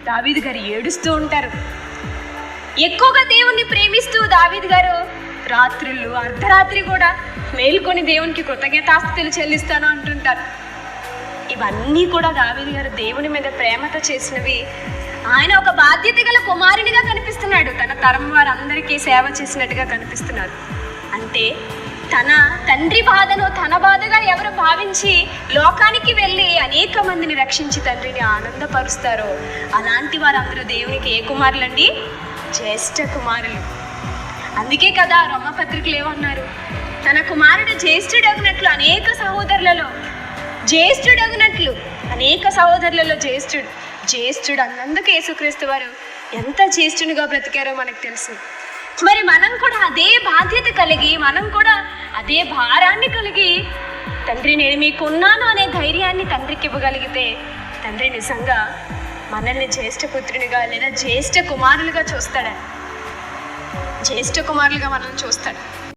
దావీదు గారు ఏడుస్తూ ఉంటారు. ఎక్కువగా దేవుణ్ణి ప్రేమిస్తూ దావీదు గారు రాత్రులు అర్ధరాత్రి కూడా మేల్కొని దేవునికి కృతజ్ఞతాస్తుతులు చెల్లిస్తాను అంటుంటారు. ఇవన్నీ కూడా దావీదు గారు దేవుని మీద ప్రేమతో చేసినవి. ఆయన ఒక బాధ్యత గల కుమారునిగా కనిపిస్తున్నాడు. తన తరం వారందరికీ సేవ చేసినట్టుగా కనిపిస్తున్నారు. అంటే తన తండ్రి బాధను తన బాధగా ఎవరు భావించి లోకానికి వెళ్ళి అనేక మందిని రక్షించి తండ్రిని ఆనందపరుస్తారో అలాంటి వారందరూ దేవునికి ఏ కుమారులండి? జ్యేష్ఠ కుమారులు. అందుకే కదా రోమపత్రికలు ఏమన్నారు? తన కుమారుడు జ్యేష్ఠుడగినట్లు అనేక సహోదరులలో జ్యేష్ఠుడు అన్నందుకు యేసుక్రీస్తు వారు ఎంత జ్యేష్ఠునిగా బ్రతికారో మనకు తెలుసు. మరి మనం కూడా అదే బాధ్యత కలిగి, మనం కూడా అదే భారాన్ని కలిగి తండ్రి నేను మీకున్నాను అనే ధైర్యాన్ని తండ్రికి ఇవ్వగలిగితే తండ్రి నిజంగా మనల్ని జ్యేష్ఠ పుత్రునిగా లేదా జ్యేష్ఠ కుమారులుగా చూస్తాడు. జ్యేష్ఠ కుమారులుగా మనల్ని చూస్తాడు.